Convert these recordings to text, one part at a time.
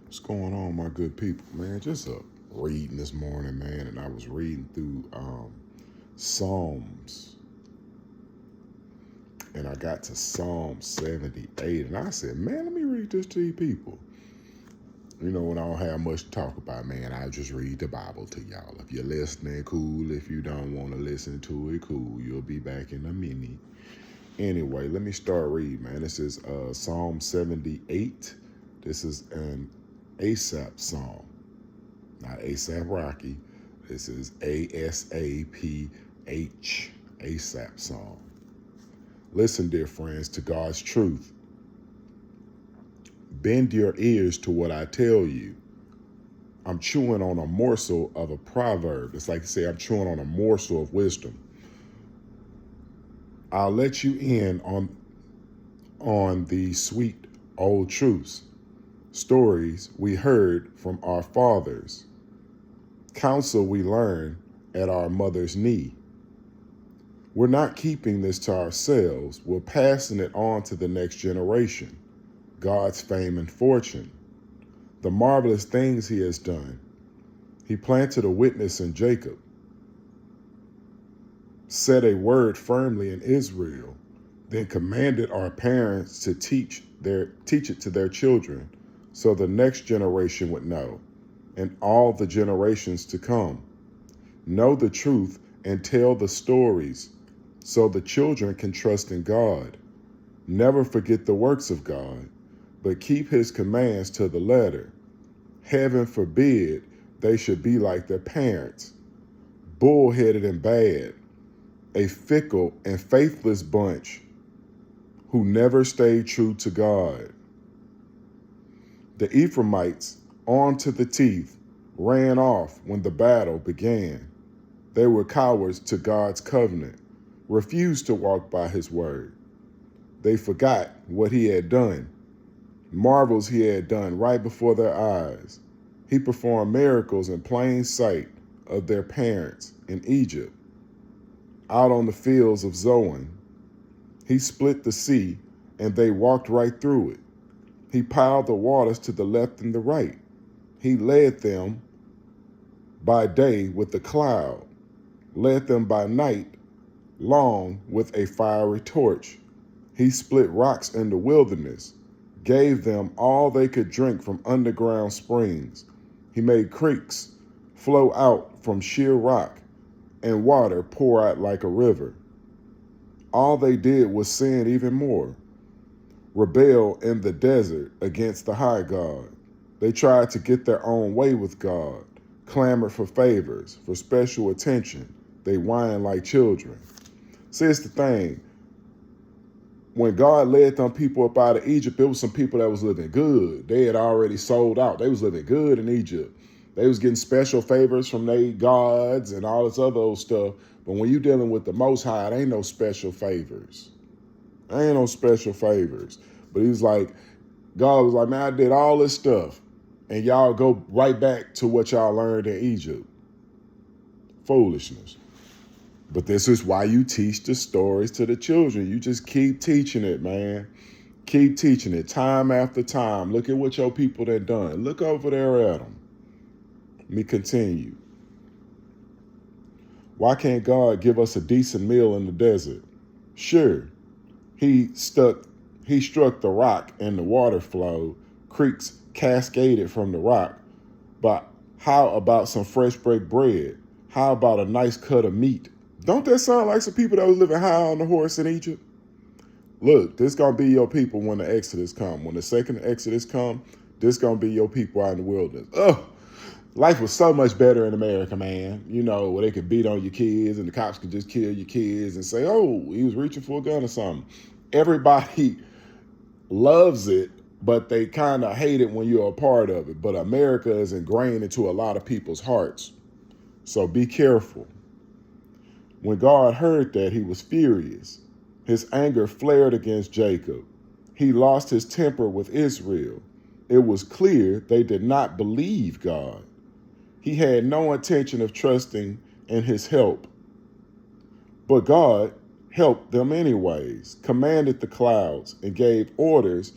What's going on, my good people, man? Just reading this morning, man, and I was reading through Psalms, and I got to Psalm 78, and I said, man, let me read this to you people. You know, when I don't have much to talk about, man, I just read the Bible to y'all. If you're listening, cool. If you don't want to listen to it, cool. You'll be back in a minute. Anyway, let me start reading, man. This is Psalm 78. This is an Asaph song. Not ASAP Rocky. This is ASAPH, ASAP song. Listen, dear friends, to God's truth. Bend your ears to what I tell you. I'm chewing on a morsel of a proverb. It's like to say I'm chewing on a morsel of wisdom. I'll let you in on the sweet old truths, stories we heard from our fathers, counsel we learned at our mother's knee. We're not keeping this to ourselves. We're passing it on to the next generation. God's fame and fortune, the marvelous things he has done. He planted a witness in Jacob, set a word firmly in Israel, then commanded our parents to teach it to their children, so the next generation would know, and all the generations to come. Know the truth and tell the stories, so the children can trust in God. Never forget the works of God, but keep his commands to the letter. Heaven forbid they should be like their parents, bullheaded and bad, a fickle and faithless bunch who never stayed true to God. The Ephraimites, armed to the teeth, ran off when the battle began. They were cowards to God's covenant, refused to walk by his word. They forgot what he had done, marvels he had done right before their eyes. He performed miracles in plain sight of their parents in Egypt, out on the fields of Zoan. He split the sea, and they walked right through it. He piled the waters to the left and the right. He led them by day with a cloud, led them by night long with a fiery torch. He split rocks in the wilderness, gave them all they could drink from underground springs. He made creeks flow out from sheer rock, and water pour out like a river. All they did was sin even more, rebel in the desert against the high God. They tried to get their own way with God, clamored for favors, for special attention. They whined like children. See, it's the thing. When God led them people up out of Egypt, it was some people that was living good. They had already sold out. They was living good in Egypt. They was getting special favors from their gods and all this other old stuff. But when you dealing with the Most High, it ain't no special favors. Ain't no special favors. But he was like, God was like, man, I did all this stuff, and y'all go right back to what y'all learned in Egypt. Foolishness. But this is why you teach the stories to the children. You just keep teaching it, man. Keep teaching it time after time. Look at what your people done done. Look over there at them. Let me continue. Why can't God give us a decent meal in the desert? Sure, he struck the rock and the water flowed. Creeks cascaded from the rock. But how about some fresh baked bread? How about a nice cut of meat? Don't that sound like some people that was living high on the horse in Egypt? Look, this gonna be your people when the Exodus come. When the second Exodus come, this gonna be your people out in the wilderness. Ugh. Life was so much better in America, man. You know, where they could beat on your kids and the cops could just kill your kids and say, oh, he was reaching for a gun or something. Everybody loves it, but they kind of hate it when you're a part of it. But America is ingrained into a lot of people's hearts. So be careful. When God heard that, he was furious. His anger flared against Jacob. He lost his temper with Israel. It was clear they did not believe God. He had no intention of trusting in his help. But God helped them anyways, commanded the clouds, and gave orders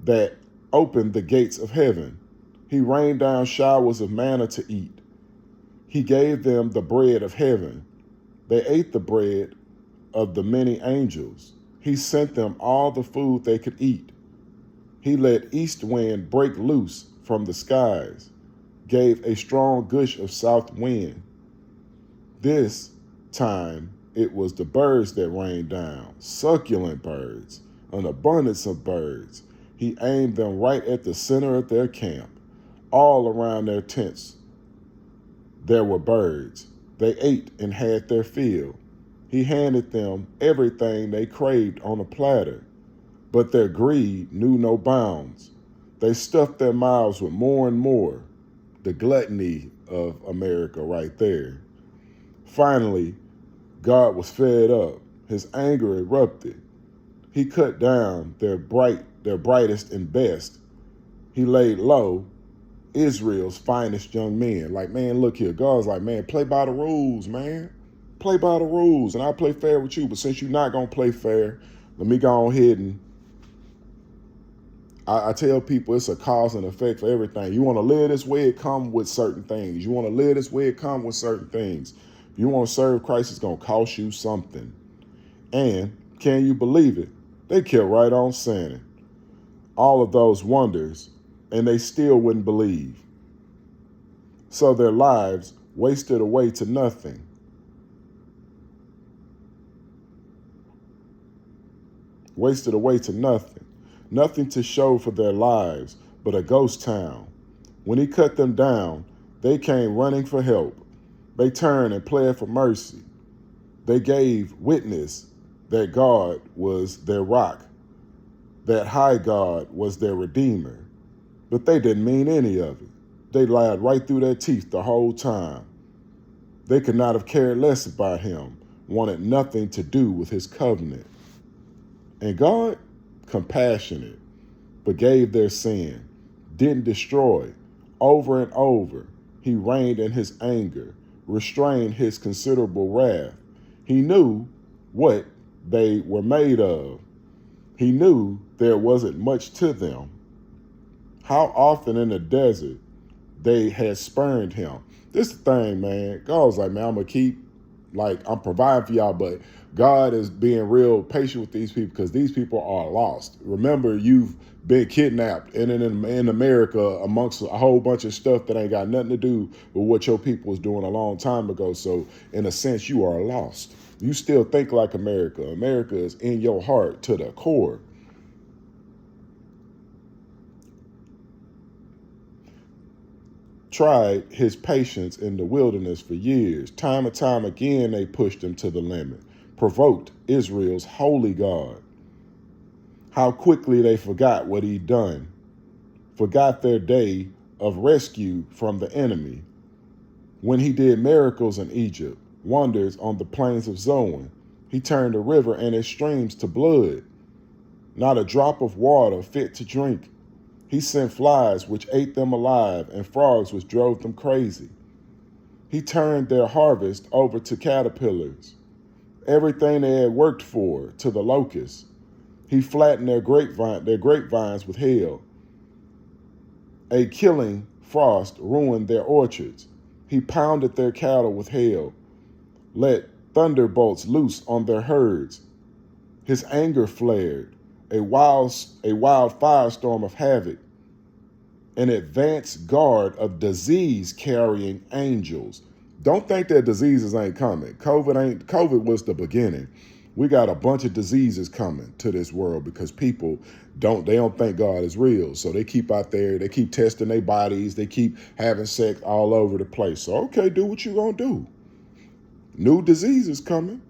that opened the gates of heaven. He rained down showers of manna to eat. He gave them the bread of heaven. They ate the bread of the many angels. He sent them all the food they could eat. He let east wind break loose from the skies, gave a strong gush of south wind. This time it was the birds that rained down, succulent birds, an abundance of birds. He aimed them right at the center of their camp. All around their tents there were birds. They ate and had their fill. He handed them everything they craved on a platter, but their greed knew no bounds. They stuffed their mouths with more and more. The gluttony of America right there. Finally, God was fed up. His anger erupted. He cut down their brightest and best. He laid low Israel's finest young men. Like, man, look here. God's like, man, play by the rules, man. Play by the rules, and I'll play fair with you. But since you're not going to play fair, let me go ahead and I tell people it's a cause and effect for everything. You want to live this way, it comes with certain things. You want to live this way, it comes with certain things. If you want to serve Christ, it's going to cost you something. And can you believe it? They kept right on saying all of those wonders, and they still wouldn't believe. So their lives wasted away to nothing. Wasted away to nothing. Nothing to show for their lives but a ghost town. When he cut them down, they came running for help. They turned and pled for mercy. They gave witness that God was their rock, that high God was their redeemer. But they didn't mean any of it. They lied right through their teeth the whole time. They could not have cared less about him, wanted nothing to do with his covenant. And God, compassionate, forgave their sin, didn't destroy. Over and over, he reigned in his anger, restrained his considerable wrath. He knew what they were made of. He knew there wasn't much to them. How often in the desert they had spurned him. This is the thing, man. God was like, man, I'm going to keep, I'm providing for y'all, but God is being real patient with these people because these people are lost. Remember, you've been kidnapped and in America amongst a whole bunch of stuff that ain't got nothing to do with what your people was doing a long time ago. So in a sense, you are lost. You still think like America. America is in your heart to the core. Tried his patience in the wilderness for years. Time and time again, they pushed him to the limit, provoked Israel's holy God. How quickly they forgot what he'd done, forgot their day of rescue from the enemy. When he did miracles in Egypt, wonders on the plains of Zoan, he turned the river and its streams to blood, not a drop of water fit to drink. He sent flies which ate them alive and frogs which drove them crazy. He turned their harvest over to caterpillars, everything they had worked for to the locusts. He flattened their grapevines with hail. A killing frost ruined their orchards. He pounded their cattle with hail, let thunderbolts loose on their herds. His anger flared, a wild firestorm of havoc, an advance guard of disease-carrying angels. Don't think that diseases ain't coming. COVID was the beginning. We got a bunch of diseases coming to this world because people don't think God is real. So they keep out there, they keep testing their bodies, they keep having sex all over the place. So okay, do what you gonna do. New diseases coming.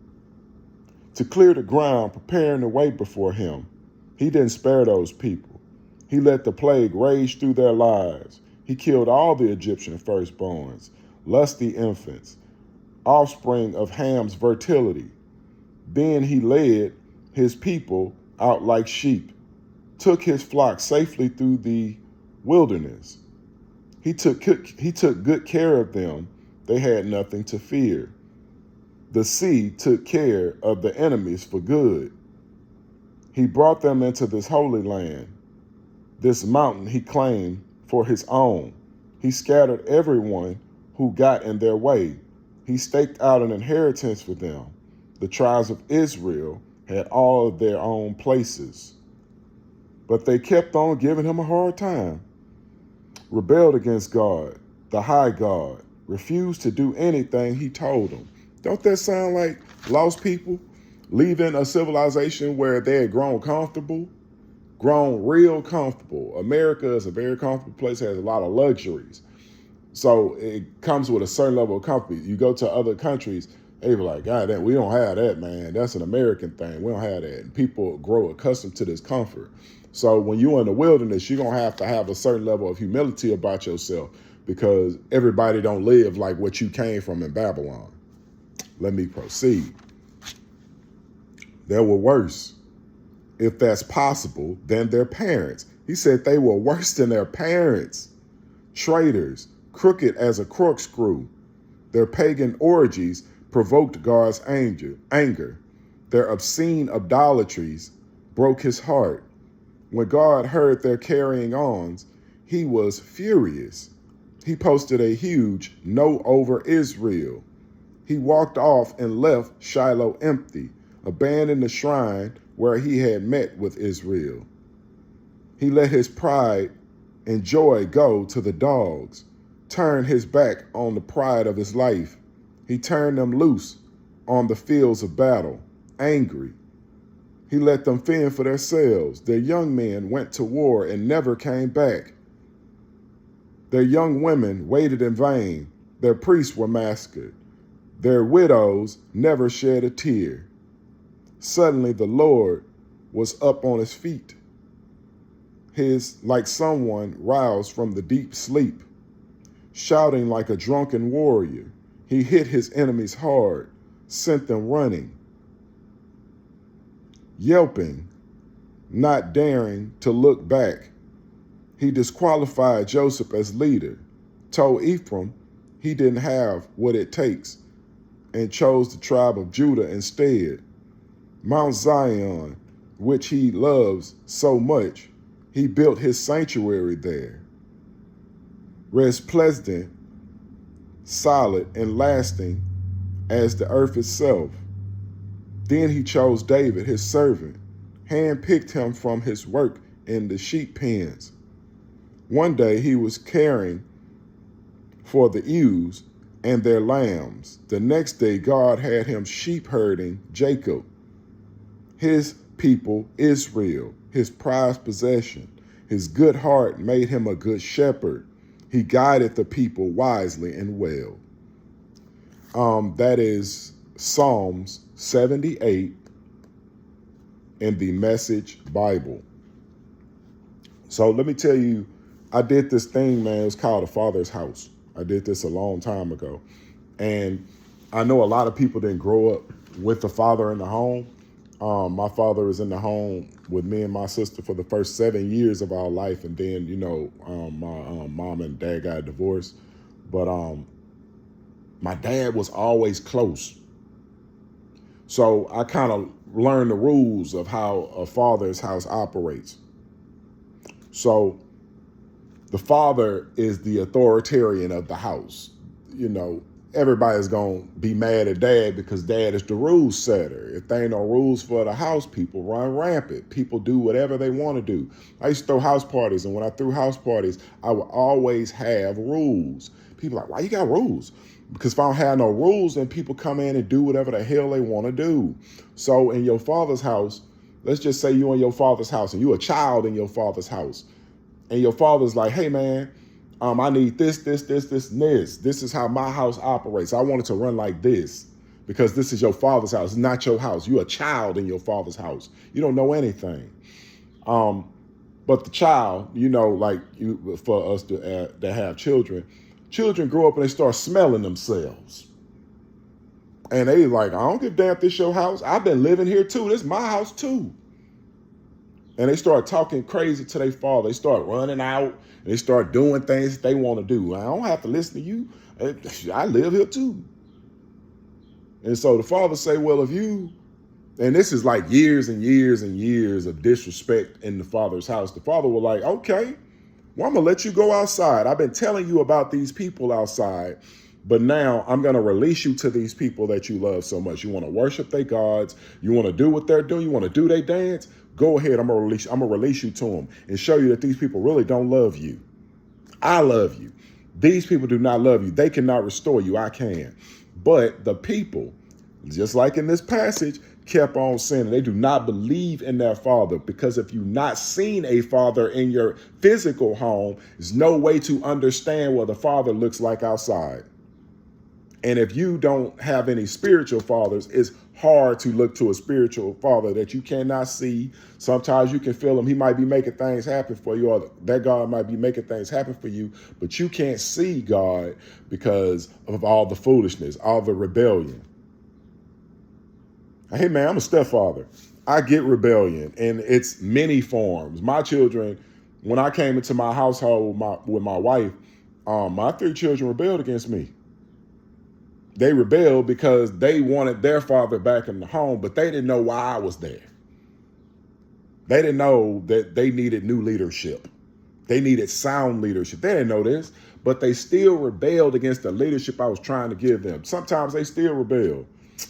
To clear the ground, preparing the way before him. He didn't spare those people. He let the plague rage through their lives. He killed all the Egyptian firstborns, lusty infants, offspring of Ham's fertility. Then he led his people out like sheep, took his flock safely through the wilderness. He took good care of them. They had nothing to fear. The sea took care of the enemies for good. He brought them into this holy land. This mountain he claimed for his own. He scattered everyone who got in their way. He staked out an inheritance for them. The tribes of Israel had all of their own places. But they kept on giving him a hard time, rebelled against God, the high God, refused to do anything he told them. Don't that sound like lost people leaving a civilization where they had grown comfortable, grown real comfortable? America is a very comfortable place, has a lot of luxuries. So it comes with a certain level of comfort. You go to other countries, they be like, God damn, we don't have that, man. That's an American thing. We don't have that. And people grow accustomed to this comfort. So when you're in the wilderness, you're going to have a certain level of humility about yourself, because everybody don't live like what you came from in Babylon. Let me proceed. They were worse, if that's possible, than their parents. He said they were worse than their parents. Traitors, crooked as a corkscrew. Their pagan orgies provoked God's anger. Their obscene idolatries broke his heart. When God heard their carrying ons, he was furious. He posted a huge no over Israel. He walked off and left Shiloh empty, abandoned the shrine where he had met with Israel. He let his pride and joy go to the dogs, turned his back on the pride of his life. He turned them loose on the fields of battle, angry. He let them fend for themselves. Their young men went to war and never came back. Their young women waited in vain. Their priests were massacred. Their widows never shed a tear. Suddenly the Lord was up on his feet, like someone roused from the deep sleep. Shouting like a drunken warrior, he hit his enemies hard, sent them running. Yelping, not daring to look back, he disqualified Joseph as leader, told Ephraim he didn't have what it takes, and chose the tribe of Judah instead. Mount Zion, which he loves so much, he built his sanctuary there. Resplendent, solid, and lasting as the earth itself. Then he chose David, his servant, handpicked him from his work in the sheep pens. One day he was caring for the ewes and their lambs. The next day God had him sheep herding Jacob, his people Israel, his prized possession. His good heart made him a good shepherd. He guided the people wisely and well. That is Psalms 78 in the Message Bible. So let me tell you, I did this thing, man. It was called A Father's House. I did this a long time ago. And I know a lot of people didn't grow up with the father in the home. My father was in the home with me and my sister for the first 7 years of our life. And then, my mom and dad got divorced. But my dad was always close. So I kind of learned the rules of how a father's house operates. So the father is the authoritarian of the house. Everybody's going to be mad at dad because dad is the rule setter. If there ain't no rules for the house, people run rampant. People do whatever they want to do. I used to throw house parties, and when I threw house parties, I would always have rules. People are like, why you got rules? Because if I don't have no rules, then people come in and do whatever the hell they want to do. So in your father's house, let's just say you're in your father's house and you're a child in your father's house. And your father's like, hey, man, I need this, and this. This is how my house operates. I want it to run like this because this is your father's house, not your house. You're a child in your father's house. You don't know anything. But the child, for us to have children grow up and they start smelling themselves. And they like, I don't give a damn if this your house. I've been living here too. This is my house too. And they start talking crazy to their father. They start running out. And they start doing things they want to do. I don't have to listen to you. I live here too. And so the father say, well, if you, and this is like years and years and years of disrespect in the father's house. The father was like, okay, Well, I'm going to let you go outside. I've been telling you about these people outside, but now I'm going to release you to these people that you love so much. You want to worship their gods. You want to do what they're doing. You want to do their dance. Go ahead. I'm going to release you to them and show you that these people really don't love you. I love you. These people do not love you. They cannot restore you. I can. But the people, just like in this passage, kept on sinning. They do not believe in their father, because if you've not seen a father in your physical home, there's no way to understand what the father looks like outside. And if you don't have any spiritual fathers, it's hard to look to a spiritual father that you cannot see. Sometimes you can feel him. He might be making things happen for you, or that God might be making things happen for you, but you can't see God because of all the foolishness, all the rebellion. Hey, man, I'm a stepfather. I get rebellion in its many forms. My children, when I came into my household with my wife, my 3 children rebelled against me. They rebelled because they wanted their father back in the home, but they didn't know why I was there. They didn't know that they needed new leadership. They needed sound leadership. They didn't know this, but they still rebelled against the leadership I was trying to give them. Sometimes they still rebel.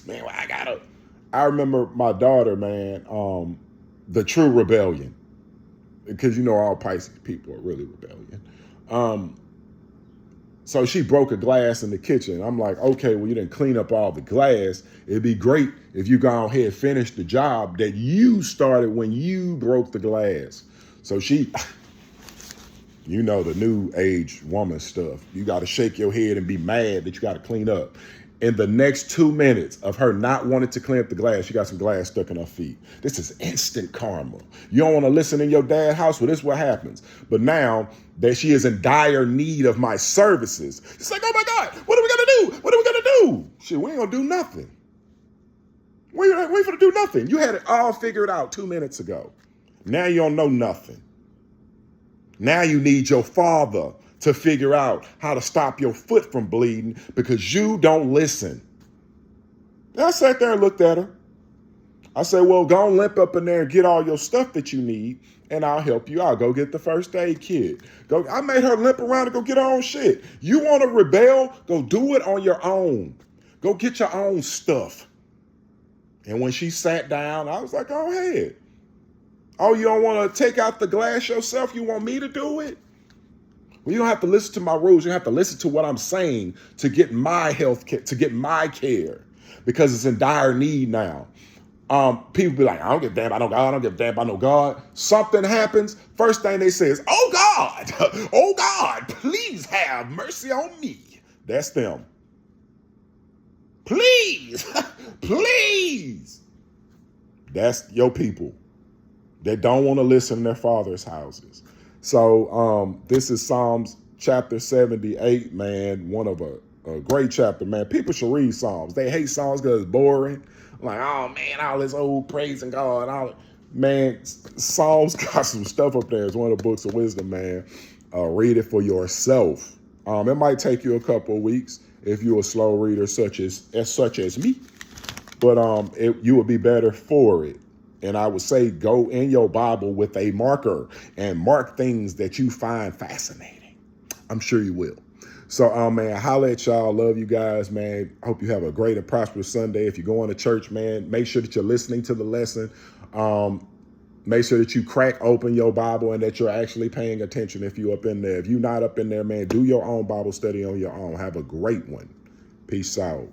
Man, I remember my daughter, man, the true rebellion, because all Pisces people are really rebellion. So she broke a glass in the kitchen. I'm like, okay, well, you didn't clean up all the glass. It'd be great if you go ahead and finish the job that you started when you broke the glass. So she, the new age woman stuff. You got to shake your head and be mad that you got to clean up. In the next 2 minutes of her not wanting to clean up the glass, she got some glass stuck in her feet. This is instant karma. You don't want to listen in your dad's house? Well, this is what happens. But now that she is in dire need of my services, it's like, oh my God, what are we going to do? What are we going to do? Shit, we ain't going to do nothing. We ain't going to do nothing. You had it all figured out 2 minutes ago. Now you don't know nothing. Now you need your father to figure out how to stop your foot from bleeding because you don't listen. And I sat there and looked at her. I said, well, go and limp up in there and get all your stuff that you need, and I'll help you out. Go get the first aid kit. I made her limp around and go get her own shit. You want to rebel? Go do it on your own. Go get your own stuff. And when she sat down, I was like, go ahead. Oh, you don't want to take out the glass yourself? You want me to do it? Well, you don't have to listen to my rules. You have to listen to what I'm saying to get my health care, to get my care, because it's in dire need now. People be like, I don't give a damn about no God. I don't give a damn about no God. Something happens. First thing they say is, oh God, oh God, please have mercy on me. That's them. Please, please. That's your people. They don't want to listen in their father's houses. So this is Psalms chapter 78, man. One of a great chapter, man. People should read Psalms. They hate Psalms because it's boring. Like, oh man, all this old praising God. Man, Psalms got some stuff up there. It's one of the books of wisdom, man. Read it for yourself. It might take you a couple of weeks if you're a slow reader such as me. But you would be better for it. And I would say go in your Bible with a marker and mark things that you find fascinating. I'm sure you will. So, man, holla at y'all. Love you guys, man. Hope you have a great and prosperous Sunday. If you're going to church, man, make sure that you're listening to the lesson. Make sure that you crack open your Bible and that you're actually paying attention if you're up in there. If you're not up in there, man, do your own Bible study on your own. Have a great one. Peace out.